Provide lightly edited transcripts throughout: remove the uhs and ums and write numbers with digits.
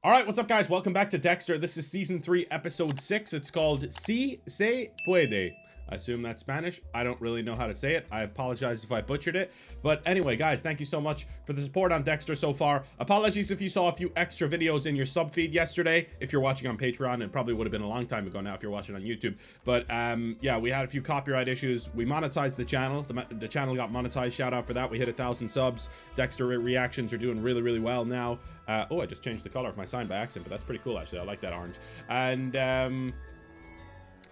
All right, what's up, guys? Welcome back to Dexter. This is season 3, episode 6. It's called Si Se Puede. I assume that's Spanish. I don't really know how to say it. I apologize if I butchered it. But anyway, guys, thank you so much for the support on Dexter so far. Apologies if you saw a few extra videos in your sub feed yesterday. If you're watching on Patreon, it probably would have been a long time ago now if you're watching on YouTube. But yeah, we had a few copyright issues. We monetized the channel. The channel got monetized. Shout out for that. We hit 1,000 subs. Dexter reactions are doing really, really well now. Oh, I just changed the color of my sign by accident, but that's pretty cool, actually. I like that orange.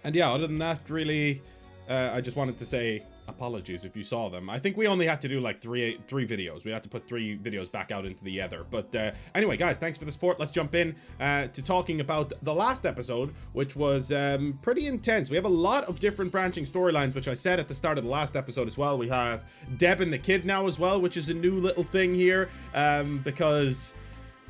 And yeah, other than that, really, I just wanted to say apologies if you saw them. I think we only had to do like three videos. We had to put 3 videos back out into the ether. But anyway, guys, thanks for the support. Let's jump in to talking about the last episode, which was pretty intense. We have a lot of different branching storylines, which I said at the start of the last episode as well. We have Deb and the kid now as well, which is a new little thing here, because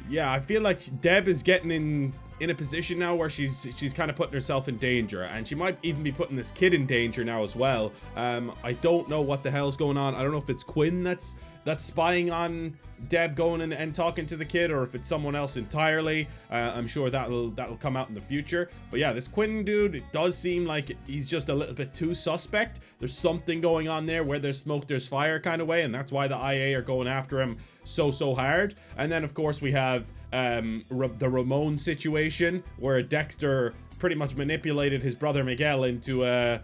yeah, I feel like Deb is getting in a position now where she's kind of putting herself in danger, and she might even be putting this kid in danger now as well. I don't know what the hell's going on. I don't know if it's Quinn that's spying on Deb going and talking to the kid, or if it's someone else entirely. I'm sure that'll come out in the future. But yeah, this Quinn dude, it does seem like he's just a little bit too suspect. There's something going on there, where there's smoke there's fire kind of way, and that's why the IA are going after him so hard. And then of course we have the Ramon situation, where Dexter pretty much manipulated his brother Miguel into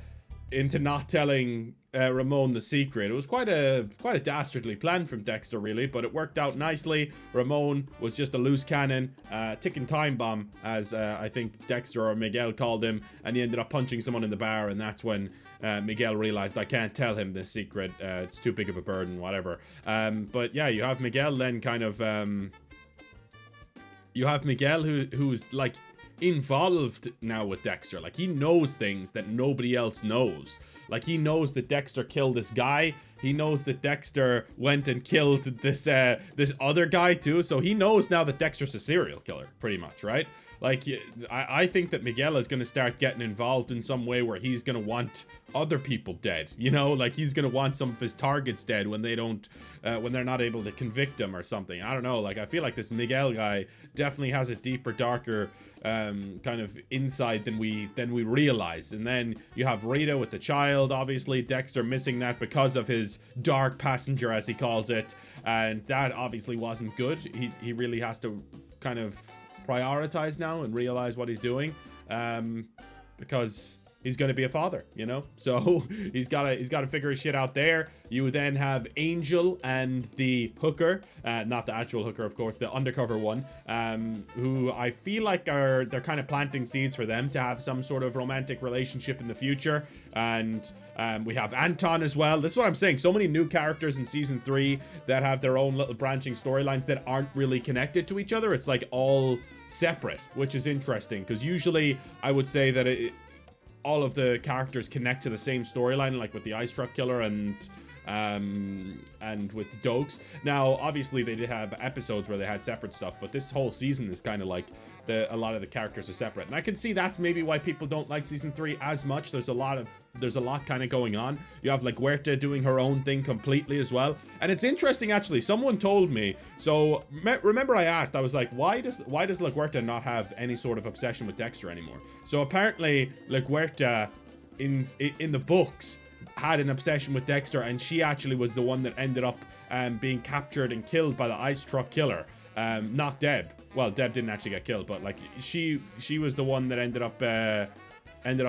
not telling Ramon the secret. It was quite a dastardly plan from Dexter, really, but it worked out nicely. Ramon was just a loose cannon, ticking time bomb, as I think Dexter or Miguel called him, and he ended up punching someone in the bar, and that's when Miguel realized, I can't tell him this secret, it's too big of a burden, whatever. But yeah, you have Miguel then kind of you have Miguel who's like involved now with Dexter. Like, he knows things that nobody else knows. Like, he knows that Dexter killed this guy. He knows that Dexter went and killed this other guy too. So he knows now that Dexter's a serial killer, pretty much, right? Like, I think that Miguel is going to start getting involved in some way where he's going to want other people dead, you know? Like, he's going to want some of his targets dead when they don't, when they're not able to convict him or something. I don't know. Like, I feel like this Miguel guy definitely has a deeper, darker kind of inside than we realize. And then you have Rita with the child, obviously. Dexter missing that because of his dark passenger, as he calls it. And that obviously wasn't good. He really has to kind of prioritize now and realize what he's doing, because he's going to be a father, you know? So he's got to figure his shit out there. You then have Angel and the hooker, not the actual hooker, of course, the undercover one, who I feel like they're kind of planting seeds for them to have some sort of romantic relationship in the future. And we have Anton as well. This is what I'm saying. So many new characters in season 3 that have their own little branching storylines that aren't really connected to each other. It's like all separate, which is interesting, because usually I would say that all of the characters connect to the same storyline, like with the ice truck killer and with Dokes. Now, obviously, they did have episodes where they had separate stuff, but this whole season is kind of like a lot of the characters are separate, and I can see that's maybe why people don't like season 3 as much. There's a lot kind of going on. You have like Huerta doing her own thing completely as well, and it's interesting actually. Someone told me. So remember, I asked. I was like, why does La Huerta not have any sort of obsession with Dexter anymore? So apparently, La Huerta in the books had an obsession with Dexter, and she actually was the one that ended up being captured and killed by the ice truck killer, not Deb. Well, Deb didn't actually get killed, but like she was the one that ended up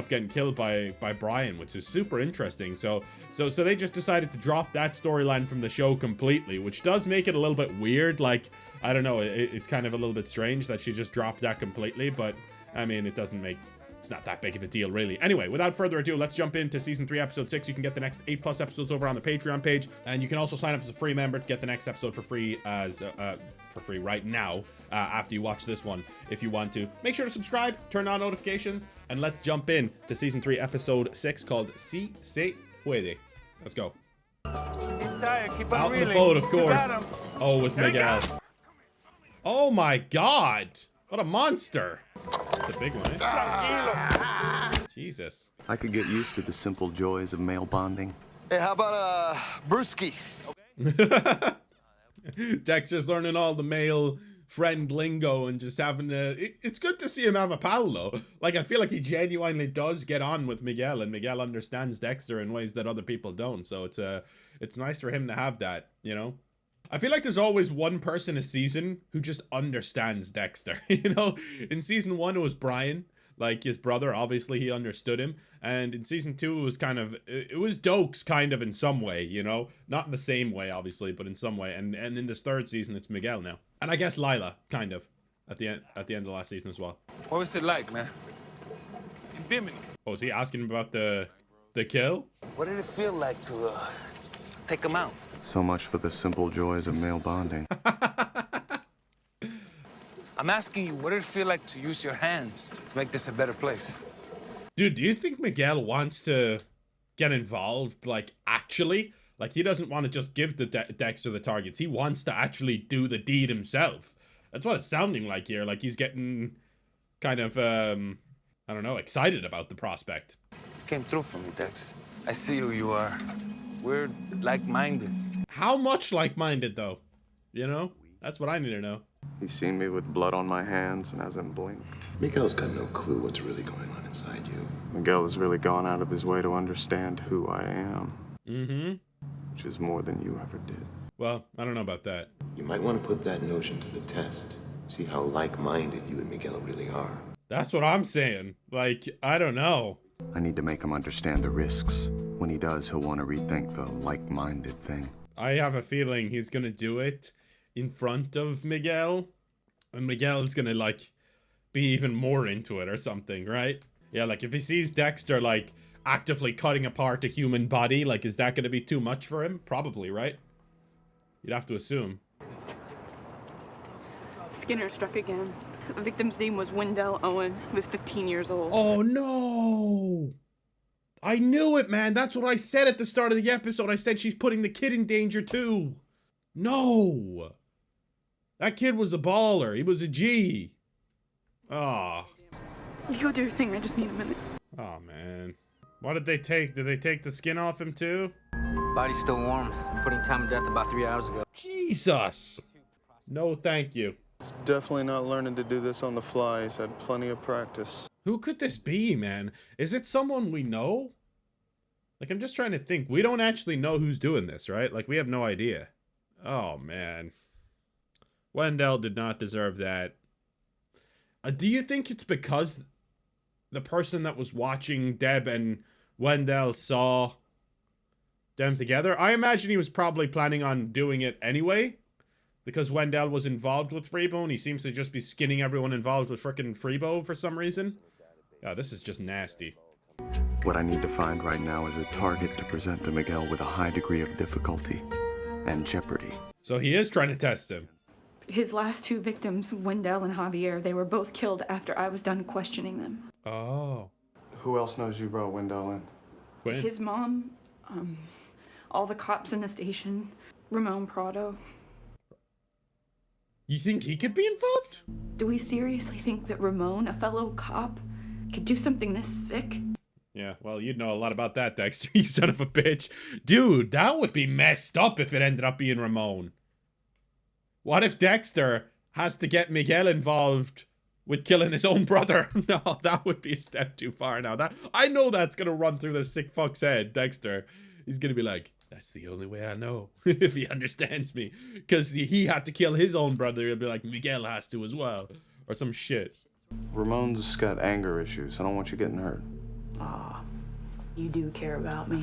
getting killed by Brian, which is super interesting. So they just decided to drop that storyline from the show completely, which does make it a little bit weird. Like, I don't know, it's kind of a little bit strange that she just dropped that completely, but I mean, it's not that big of a deal, really. Anyway, without further ado, let's jump into season 3, episode 6. You can get the next 8+ episodes over on the Patreon page, and you can also sign up as a free member to get the next episode for free right now, after you watch this one, if you want to. Make sure to subscribe, turn on notifications, and let's jump in to season 3, episode 6, called Si Se Puede. Let's go. Out in the boat, of course. Oh, with Miguel. Oh my god! What a monster! It's a big one, eh? Jesus. I could get used to the simple joys of male bonding. Hey, how about a brewski? Dexter's learning all the male friend lingo and just having it's good to see him have a pal though. Like, I feel like he genuinely does get on with Miguel, and Miguel understands Dexter in ways that other people don't. So it's nice for him to have that, you know? I feel like there's always one person a season who just understands Dexter. You know, in season 1 it was Brian, like his brother. Obviously he understood him, and in season 2 it was it was Dokes kind of in some way, you know, not in the same way obviously, but in some way. And in this 3rd season it's Miguel now, and I guess Lila kind of at the end of last season as well. What was it like, man? In Bimini. Oh, is he asking about the kill? What did it feel like to take him out? So much for the simple joys of male bonding. I'm asking you, what did it feel like to use your hands to make this a better place? Dude, do you think Miguel wants to get involved, like, actually? Like, he doesn't want to just give the Dexter the targets. He wants to actually do the deed himself. That's what it's sounding like here. Like, he's getting kind of, I don't know, excited about the prospect. Came through for me, Dex. I see who you are. We're like-minded. How much like-minded, though? You know? That's what I need to know. He's seen me with blood on my hands and hasn't blinked. Miguel's got no clue what's really going on inside you. Miguel has really gone out of his way to understand who I am. Mm-hmm. Which is more than you ever did. Well, I don't know about that. You might want to put that notion to the test. See how like-minded you and Miguel really are. That's what I'm saying. Like, I don't know. I need to make him understand the risks. When he does, he'll want to rethink the like-minded thing. I have a feeling he's gonna do it in front of Miguel, and Miguel's gonna, like, be even more into it or something, right? Yeah, like, if he sees Dexter, like, actively cutting apart a human body, like, is that gonna be too much for him? Probably, right? You'd have to assume. Skinner struck again. The victim's name was Wendell Owen. He was 15 years old. Oh, no! I knew it, man. That's what I said at the start of the episode. I said she's putting the kid in danger, too. No! That kid was a baller. He was a G. Ah. You go do your thing. I just need a minute. Oh, man. What did they take? Did they take the skin off him, too? Body's still warm. Putting time of death about 3 hours ago. Jesus! No, thank you. Definitely not learning to do this on the fly. He's had plenty of practice. Who could this be, man? Is it someone we know? Like, I'm just trying to think. We don't actually know who's doing this, right? Like, we have no idea. Oh, man. Wendell did not deserve that. Do you think it's because the person that was watching Deb and Wendell saw them together? I imagine he was probably planning on doing it anyway, because Wendell was involved with Freebo, and he seems to just be skinning everyone involved with frickin' Freebo for some reason. Yeah, this is just nasty. What I need to find right now is a target to present to Miguel with a high degree of difficulty and jeopardy. So he is trying to test him. His last 2 victims, Wendell and Javier, they were both killed after I was done questioning them. Oh. Who else knows you brought Wendell in? Quinn. His mom, all the cops in the station, Ramon Prado. You think he could be involved? Do we seriously think that Ramon, a fellow cop, could do something this sick? Yeah, well, you'd know a lot about that, Dexter, you son of a bitch. Dude, that would be messed up if it ended up being Ramon. What if Dexter has to get Miguel involved with killing his own brother? No, that would be a step too far now. I know that's gonna run through this sick fuck's head, Dexter. He's gonna be like, that's the only way I know, if he understands me. Because he had to kill his own brother, he'll be like, Miguel has to as well. Or some shit. Ramon's got anger issues. I don't want you getting hurt. Aw, you do care about me.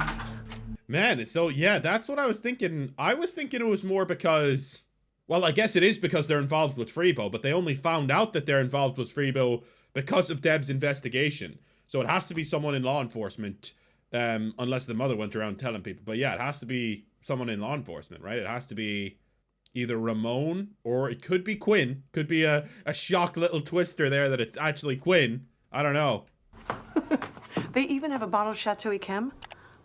Man, so yeah, that's what I was thinking. I was thinking it was more because, well, I guess it is because they're involved with Freebo, but they only found out that they're involved with Freebo because of Deb's investigation. So it has to be someone in law enforcement, unless the mother went around telling people. But yeah, it has to be someone in law enforcement, right? It has to be either Ramon or it could be Quinn. Could be a shock little twister there that it's actually Quinn. I don't know. They even have a bottle of Chateau Yquem.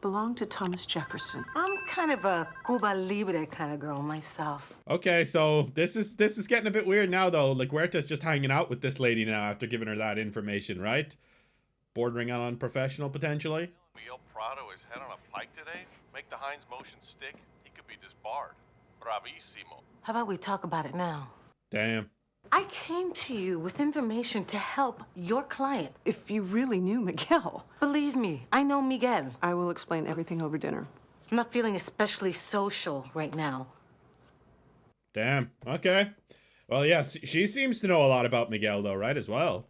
Belonged to Thomas Jefferson. I'm kind of a Cuba Libre kind of girl myself. Okay, so this is getting a bit weird now, though. Like, Huerta's just hanging out with this lady now after giving her that information, right? Bordering on unprofessional, potentially. Miguel Prado is head on a pike today? Make the Heinz motion stick? He could be disbarred. Bravissimo. How about we talk about it now? Damn. I came to you with information to help your client. If you really knew Miguel, Believe me, I know Miguel. I will explain everything over dinner. I'm not feeling especially social right now. Damn. Okay. Well, yeah, she seems to know a lot about Miguel, though, right, as well.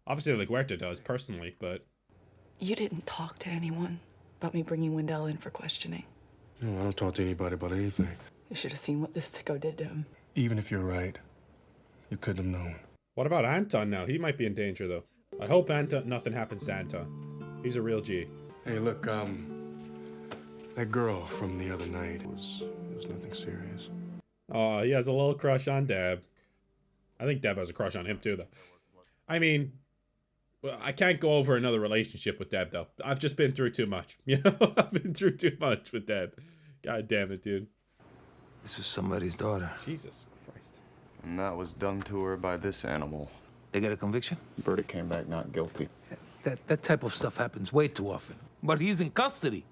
Obviously, LaGuerta does, personally, but... You didn't talk to anyone about me bringing Wendell in for questioning. No, I don't talk to anybody about anything. You should have seen what this sicko did to him. Even if you're right, you couldn't have known. What about Anton now? He might be in danger, though. I hope nothing happens to Anton. He's a real G. Hey, look, that girl from the other night it was nothing serious. Oh, he has a little crush on Deb. I think Deb has a crush on him, too, though. I mean... Well, I can't go over another relationship with Deb, though. I've just been through too much. You know, I've been through too much with Deb. God damn it, dude. This was somebody's daughter. Jesus Christ. And that was done to her by this animal. They got a conviction? Verdict came back not guilty. That type of stuff happens way too often. But he's in custody.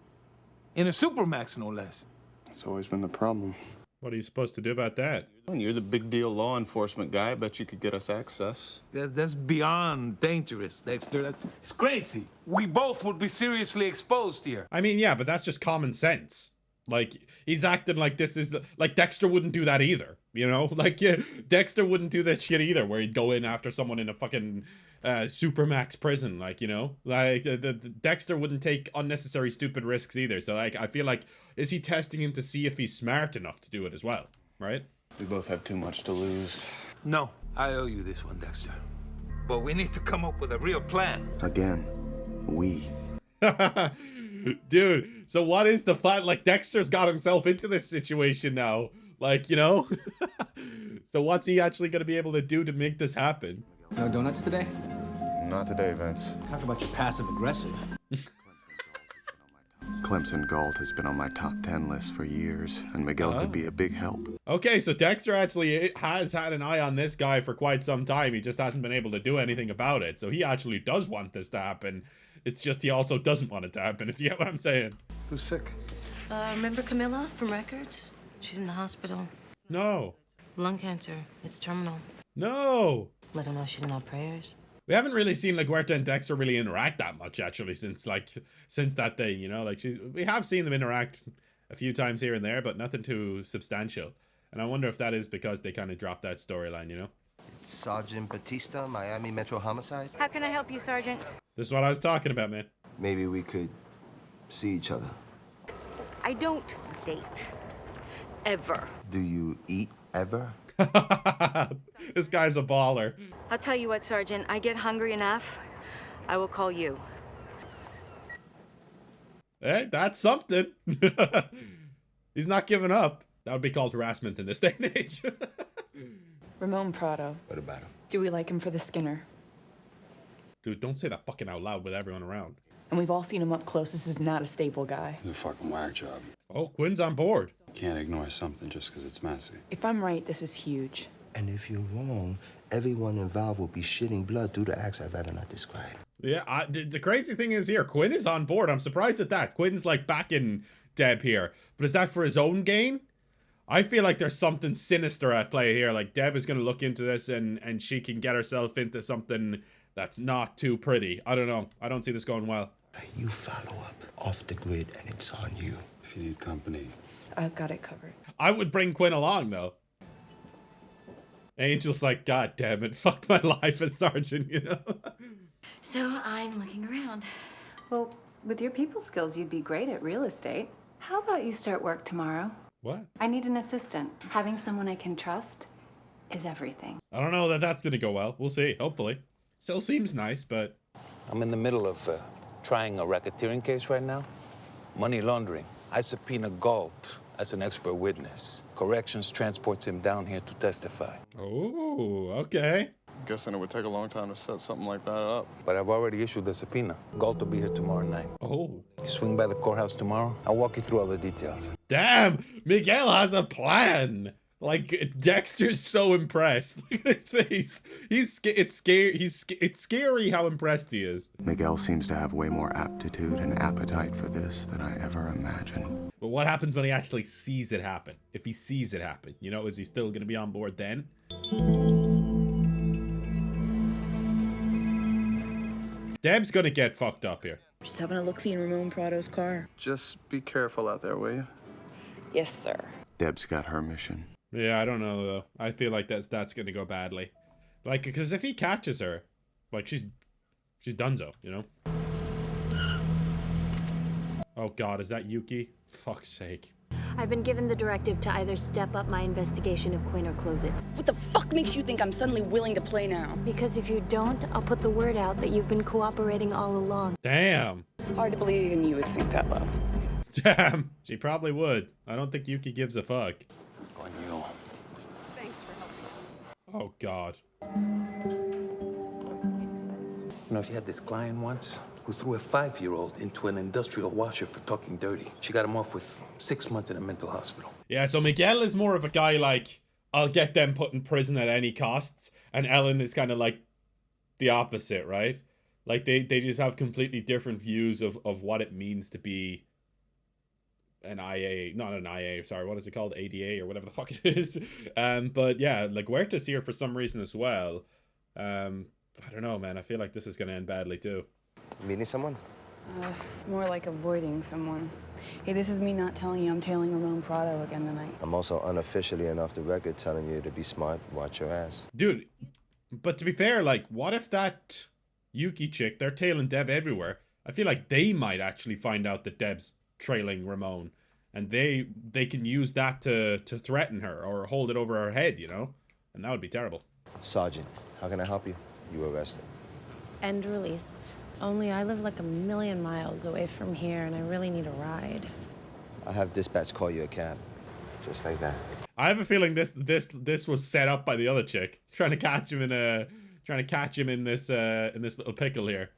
In a supermax, no less. That's always been the problem. What are you supposed to do about that? When you're the big deal law enforcement guy, I bet you could get us access. That's beyond dangerous, Dexter. It's crazy. We both would be seriously exposed here. I mean, yeah, but that's just common sense. Like, he's acting like this is like Dexter wouldn't do that either, you know? Like, yeah, Dexter wouldn't do that shit either, where he'd go in after someone in a fucking supermax prison, like, you know? Like, the Dexter wouldn't take unnecessary stupid risks either. So, like, I feel like, is he testing him to see if he's smart enough to do it as well, right? We both have too much to lose. No, I owe you this one, Dexter. But we need to come up with a real plan. Again, we. Dude, so what is the plan? Like, Dexter's got himself into this situation now. Like, you know? So what's he actually going to be able to do to make this happen? No donuts today? Not today, Vince. Talk about your passive aggressive. Clemson Galt has been on my top 10 list for years, and Miguel could be a big help. Okay, so Dexter actually has had an eye on this guy for quite some time. He just hasn't been able to do anything about it. So he actually does want this to happen. It's just he also doesn't want it to happen, if you get what I'm saying. Who's sick? Remember Camilla from Records? She's in the hospital. No. Lung cancer. It's terminal. No. Let her know she's in our prayers. We haven't really seen LaGuerta and Dexter really interact that much, actually, since that thing, you know? Like, we have seen them interact a few times here and there, but nothing too substantial. And I wonder if that is because they kind of dropped that storyline, you know? Sergeant Batista, Miami Metro Homicide. How can I help you, Sergeant? This is what I was talking about, man. Maybe we could see each other. I don't date. Ever. Do you eat ever? This guy's a baller. I'll tell you what, Sergeant. I get hungry enough, I will call you. Hey, that's something. He's not giving up. That would be called harassment in this day and age. Ramon Prado. What about him? Do we like him for the Skinner? Dude, don't say that fucking out loud with everyone around. And we've all seen him up close. This is not a staple guy. It's a fucking whack job. Oh, Quinn's on board. Can't ignore something just because it's messy. If I'm right, this is huge. And if you're wrong, everyone involved will be shitting blood due to acts I'd rather not describe. Yeah, the crazy thing is here, Quinn is on board. I'm surprised at that. Quinn's like backing Deb here. But is that for his own gain? I feel like there's something sinister at play here. Like, Deb is going to look into this and she can get herself into something that's not too pretty. I don't know. I don't see this going well. You follow up off the grid and it's on you. If you need company. I've got it covered. I would bring Quinn along, though. Angel's like, God damn it, fuck my life as sergeant, you know? So I'm looking around. Well, with your people skills, you'd be great at real estate. How about you start work tomorrow? What? I need an assistant. Having someone I can trust is everything. I don't know that that's gonna go well. We'll see, hopefully. Still seems nice, but... I'm in the middle of trying a racketeering case right now. Money laundering. I subpoena Galt as an expert witness. Corrections transports him down here to testify. Oh, okay. Guessing it would take a long time to set something like that up. But I've already issued the subpoena. Galt will be here tomorrow night. Oh. You swing by the courthouse tomorrow, I'll walk you through all the details. Damn! Miguel has a plan! Like, Dexter's so impressed. Look at his face. It's scary how impressed he is. Miguel seems to have way more aptitude and appetite for this than I ever imagined. But what happens when he actually sees it happen? If he sees it happen, you know, is he still gonna be on board then? Deb's gonna get fucked up here. Just having a look-see in Ramon Prado's car. Just be careful out there, will you? Yes, sir. Deb's got her mission. Yeah, I don't know though. I feel like that's gonna go badly. Like, because if he catches her, like she's donezo, you know? Oh god, is that Yuki? Fuck's sake. I've been given the directive to either step up my investigation of Quinn or close it. What the fuck makes you think I'm suddenly willing to play now? Because if you don't, I'll put the word out that you've been cooperating all along. Damn. Hard to believe even you would think that low. Damn. She probably would. I don't think Yuki gives a fuck. Coño. Thanks for helping. Oh god. You know, she had this client once who threw a 5-year-old into an industrial washer for talking dirty. She got him off with 6 months in a mental hospital. Yeah, so Miguel is more of a guy like, I'll get them put in prison at any costs. And Ellen is kind of like the opposite, right? Like, they just have completely different views of what it means to be an IA. Not an IA, sorry, what is it called? ADA or whatever the fuck it is. But yeah, like, Huerta's here for some reason as well. I don't know, man. I feel like this is going to end badly, too. Meeting someone? More like avoiding someone. Hey, this is me not telling you I'm tailing Ramon Prado again tonight. I'm also unofficially and off the record telling you to be smart, watch your ass. Dude, but to be fair, like, what if that Yuki chick, they're tailing Deb everywhere? I feel like they might actually find out that Deb's trailing Ramon. And they can use that to threaten her or hold it over her head, you know? And that would be terrible. Sergeant, how can I help you? You were arrested. And released. Only I live like 1,000,000 miles away from here, and I really need a ride. I'll have dispatch call you a cab. Just like that. I have a feeling this was set up by the other chick, trying to catch him in this little pickle here.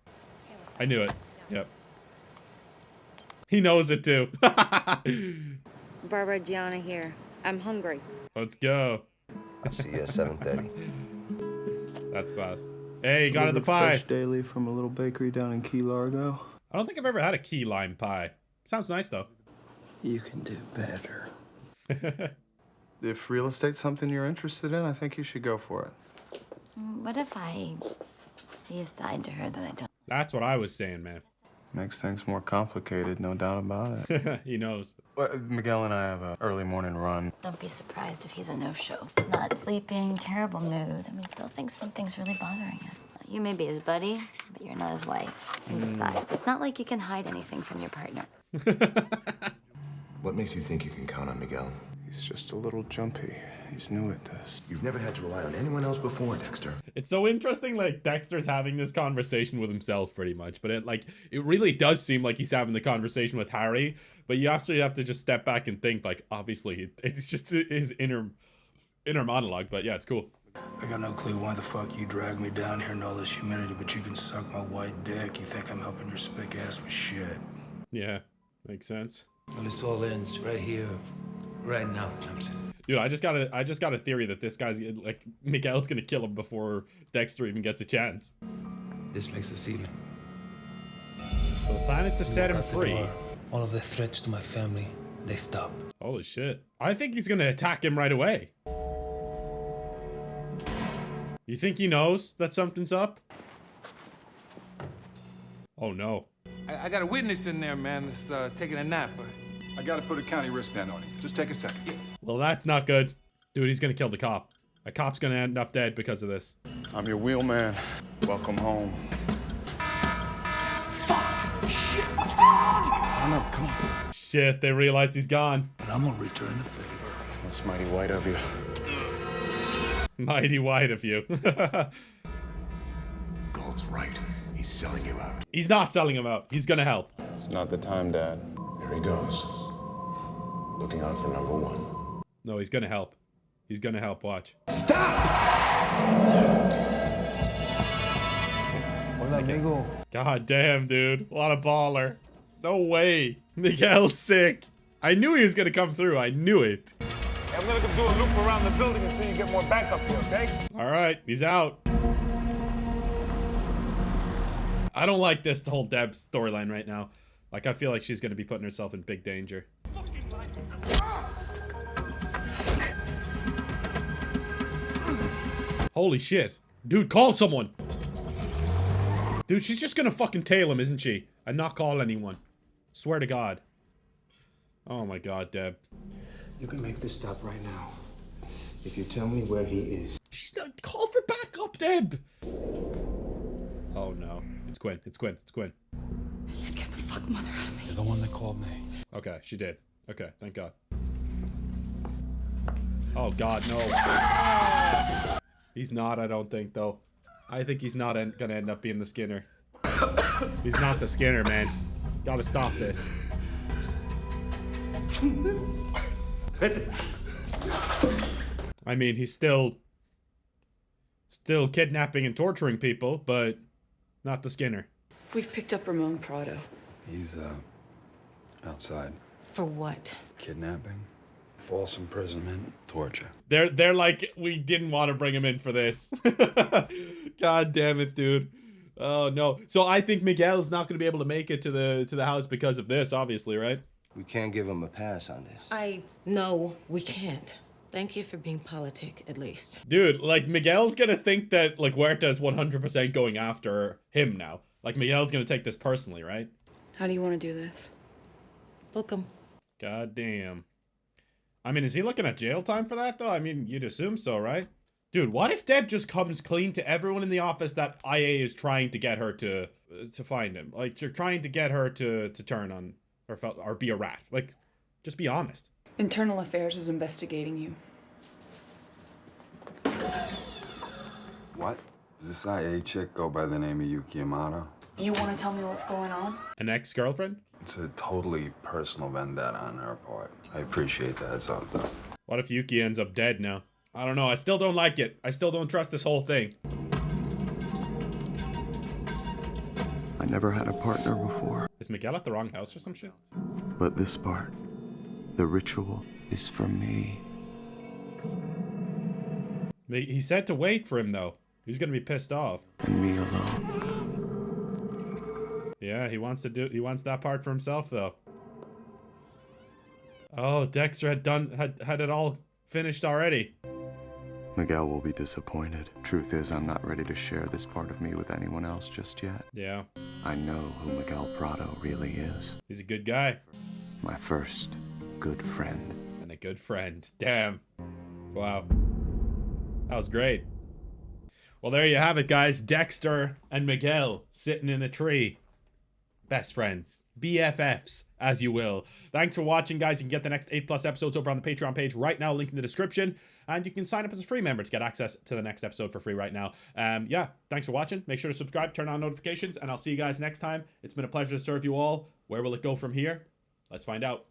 I knew it. Yep. He knows it too. Barbara Gianna here. I'm hungry. Let's go. I'll see you at 7:30. That's fast. Hey, got the pie. Fresh daily from a little bakery down in Key Largo. I don't think I've ever had a key lime pie. Sounds nice though. You can do better. If real estate's something you're interested in, I think you should go for it. What if I see a side to her that I don't? That's what I was saying, man. Makes things more complicated, no doubt about it. He knows. Well, Miguel and I have an early morning run. Don't be surprised if he's a no-show. Not sleeping, terrible mood. I mean, still thinks something's really bothering him. You may be his buddy, but you're not his wife. And besides, it's not like you can hide anything from your partner. What makes you think you can count on Miguel? He's just a little jumpy. He's new at this. You've never had to rely on anyone else before, Dexter. It's so interesting, like, Dexter's having this conversation with himself pretty much, but it really does seem like he's having the conversation with Harry, but you actually have to just step back and think, like, obviously, it's just his inner monologue, but yeah, it's cool. I got no clue why the fuck you dragged me down here in all this humidity, but you can suck my white dick. You think I'm helping your spick ass with shit. Yeah, makes sense. And this all ends right here, right now, Clemson. Dude, I just got a theory that this guy's like Miguel's gonna kill him before Dexter even gets a chance. This makes us even. So the plan is to set him free. All of the threats to my family, they stop. Holy shit. I think he's gonna attack him right away. You think he knows that something's up? Oh no. I got a witness in there, man, that's taking a nap. I gotta put a county wristband on him. Just take a second. Yeah. Well, that's not good. Dude, he's gonna kill the cop. A cop's gonna end up dead because of this. I'm your wheelman. Welcome home. Fuck! Shit, what's going on here? Come on. Shit, they realized he's gone. And I'm gonna return the favor. That's mighty white of you. Mighty white of you. Gold's right. He's selling you out. He's not selling him out. He's gonna help. It's not the time, Dad. There he goes. Looking out for number one. No, he's gonna help. He's gonna help. Watch. Stop! Hola, amigo. God damn, dude. What a baller. No way. Miguel's sick. I knew he was gonna come through. I knew it. Hey, I'm gonna go do a loop around the building until you get more backup here, okay? All right, he's out. I don't like this whole Deb storyline right now. Like, I feel like she's gonna be putting herself in big danger. Holy shit. Dude, call someone. Dude, she's just gonna fucking tail him, isn't she? And not call anyone. Swear to God. Oh my God, Deb. You can make this stop right now. If you tell me where he is. She's not. Call for backup, Deb. Oh no. It's Quinn. It's Quinn. It's Quinn. You scared the fuck mother out of me. You're the one that called me. Okay, she did. Okay, thank God. Oh God, no. He's not, I don't think, though. I think he's not gonna end up being the Skinner. He's not the Skinner, man. Gotta stop this. I mean, he's still kidnapping and torturing people, but not the Skinner. We've picked up Ramon Prado. He's, outside. For what? Kidnapping, false imprisonment, torture. They're like, we didn't want to bring him in for this. God damn it, dude. Oh no. So I think Miguel's not going to be able to make it to the house because of this, obviously, right? We can't give him a pass on this. No, we can't. Thank you for being politic, at least. Dude, like, Miguel's gonna think that, like, Huerta's 100% going after him now. Like, Miguel's gonna take this personally, right? How do you want to do this? Book him. God damn. I mean, is he looking at jail time for that, though? I mean, you'd assume so, right? Dude, what if Deb just comes clean to everyone in the office that IA is trying to get her to find him? Like, they're trying to get her to turn on, or be a rat. Like, just be honest. Internal Affairs is investigating you. What? Does this IA chick go by the name of Yuki Amada? You want to tell me what's going on? An ex-girlfriend? It's a totally personal vendetta on her part. I appreciate that heads up, though. What if Yuki ends up dead now? I don't know. I still don't like it. I still don't trust this whole thing. I never had a partner before. Is Miguel at the wrong house or some shit? But this part, the ritual, is for me. He said to wait for him, though. He's gonna be pissed off. And me alone. Yeah, he wants that part for himself, though. Oh, Dexter had it all finished already. Miguel will be disappointed. Truth is, I'm not ready to share this part of me with anyone else just yet. Yeah. I know who Miguel Prado really is. He's a good guy. My first good friend. And a good friend. Damn. Wow. That was great. Well, there you have it, guys. Dexter and Miguel sitting in a tree. Best friends. BFFs, as you will. Thanks for watching, guys. You can get the next 8+ episodes over on the Patreon page right now, link in the description. And you can sign up as a free member to get access to the next episode for free right now. Yeah, thanks for watching. Make sure to subscribe, turn on notifications, and I'll see you guys next time. It's been a pleasure to serve you all. Where will it go from here? Let's find out.